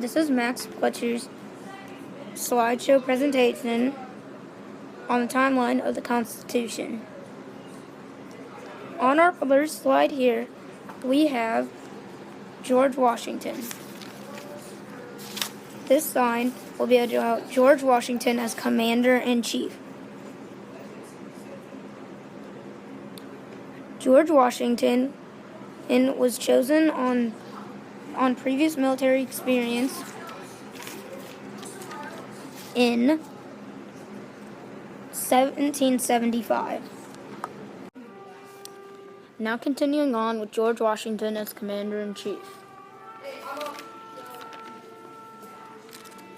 This is Max Fletcher's slideshow presentation on the timeline of the Constitution. On our first slide here, we have George Washington. This sign will be about George Washington as Commander-in-Chief. George Washington was chosen on previous military experience in 1775. Now continuing on with George Washington as Commander-in-Chief.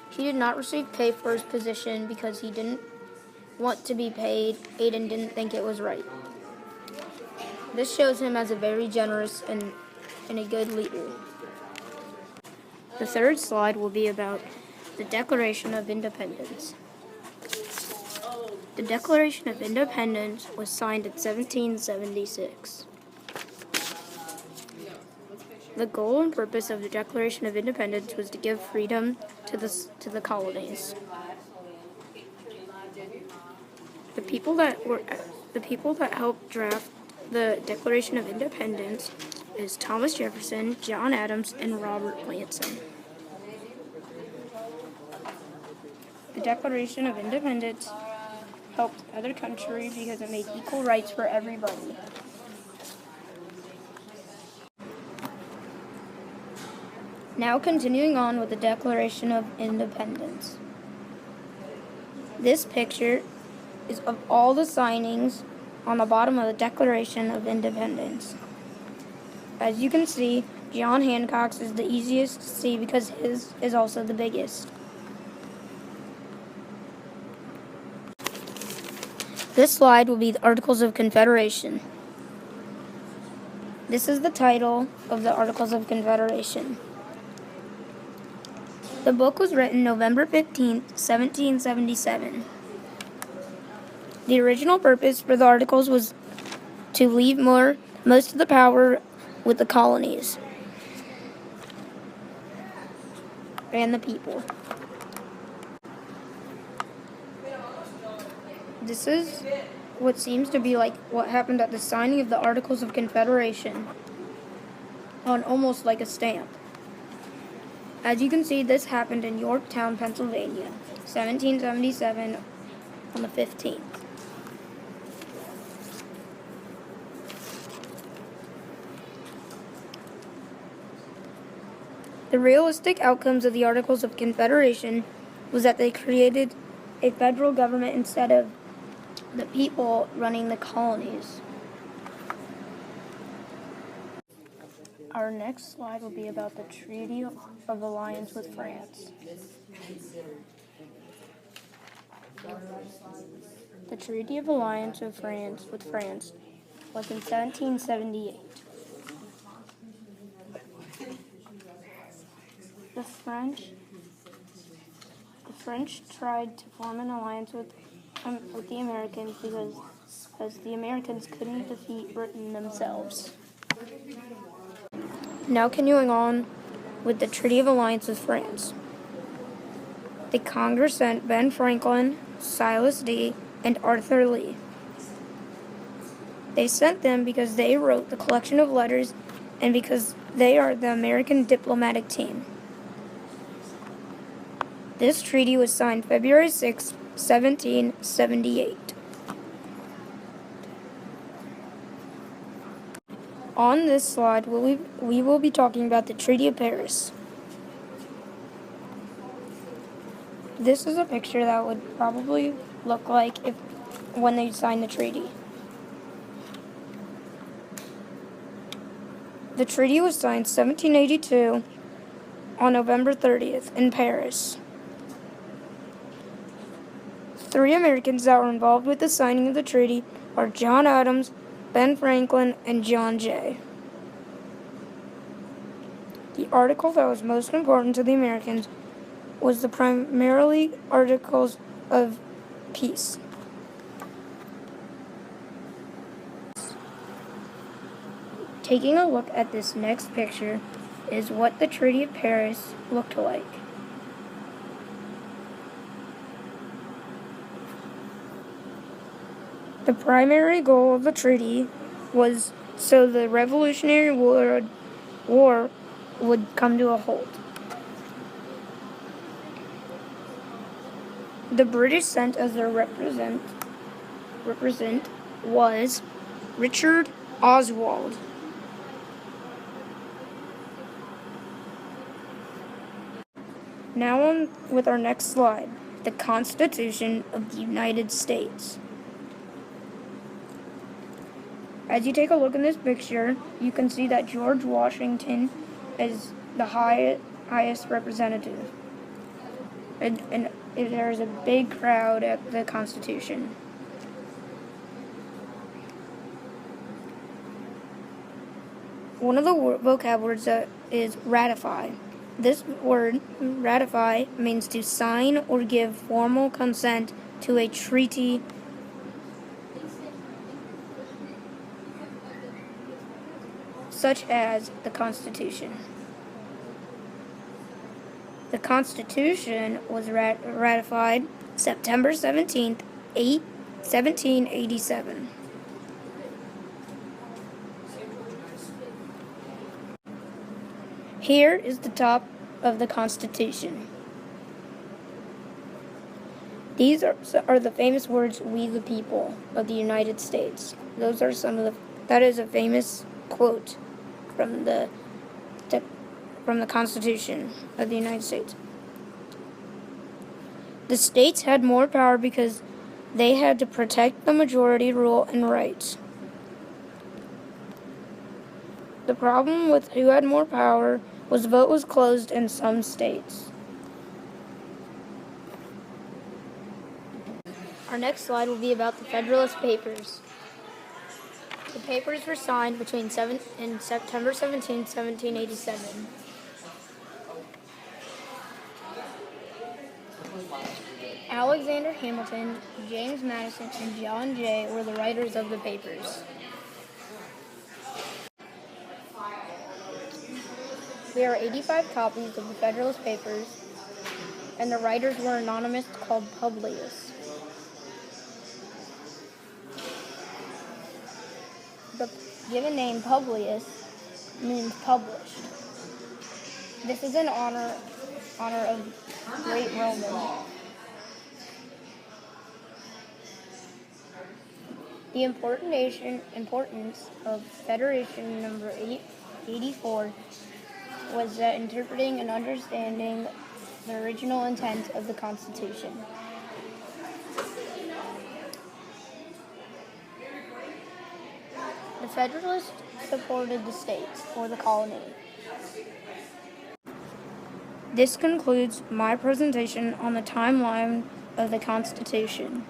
He did not receive pay for his position because he didn't want to be paid and didn't think it was right. This shows him as a very generous and a good leader. The third slide will be about the Declaration of Independence. The Declaration of Independence was signed in 1776. The goal and purpose of the Declaration of Independence was to give freedom to the colonies. The people that helped draft the Declaration of Independence is Thomas Jefferson, John Adams, and Robert Lansing. The Declaration of Independence helped other countries because it made equal rights for everybody. Now continuing on with the Declaration of Independence. This picture is of all the signings on the bottom of the Declaration of Independence. As you can see, John Hancock's is the easiest to see because his is also the biggest. This slide will be the Articles of Confederation. This is the title of the Articles of Confederation. The book was written November 15th, 1777. The original purpose for the Articles was to leave most of the power with the colonies and the people. This is what seems to be like what happened at the signing of the Articles of Confederation on almost like a stamp. As you can see, this happened in Yorktown, Pennsylvania, 1777 on the 15th. The realistic outcomes of the Articles of Confederation was that they created a federal government instead of the people running the colonies. Our next slide will be about the Treaty of Alliance with France. The Treaty of Alliance with France was in 1778. The French tried to form an alliance with the Americans because the Americans couldn't defeat Britain themselves. Now continuing on with the Treaty of Alliance with France. The Congress sent Ben Franklin, Silas D., and Arthur Lee. They sent them because they wrote the collection of letters and because they are the American diplomatic team. This treaty was signed February 6, 1778. On this slide, we will be talking about the Treaty of Paris. This is a picture that would probably look like when they signed the treaty. The treaty was signed 1782 on November 30th in Paris. 3 Americans that were involved with the signing of the treaty are John Adams, Ben Franklin, and John Jay. The article that was most important to the Americans was the primarily Articles of Peace. Taking a look at this next picture, is what the Treaty of Paris looked like. The primary goal of the treaty was so the Revolutionary War would come to a halt. The British sent as their representative was Richard Oswald. Now on with our next slide, the Constitution of the United States. As you take a look in this picture, you can see that George Washington is the highest representative. And there's a big crowd at the Constitution. One of the vocab words is ratify. This word, ratify, means to sign or give formal consent to a treaty such as the Constitution. The Constitution was ratified September 17th, 1787. Here is the top of the Constitution. These are the famous words, "We the people of the United States." Those are that is a famous quote from the Constitution of the United States. The states had more power because they had to protect the majority rule and rights. The problem with who had more power was the vote was closed in some states. Our next slide will be about the Federalist Papers. The papers were signed between September 17, 1787. Alexander Hamilton, James Madison, and John Jay were the writers of the papers. There are 85 copies of the Federalist Papers, and the writers were anonymous called Publius. The given name Publius means published. This is in honor of great Roman. The importance of Federation number 84 was that interpreting and understanding the original intent of the Constitution. The Federalists supported the states or the colony. This concludes my presentation on the timeline of the Constitution.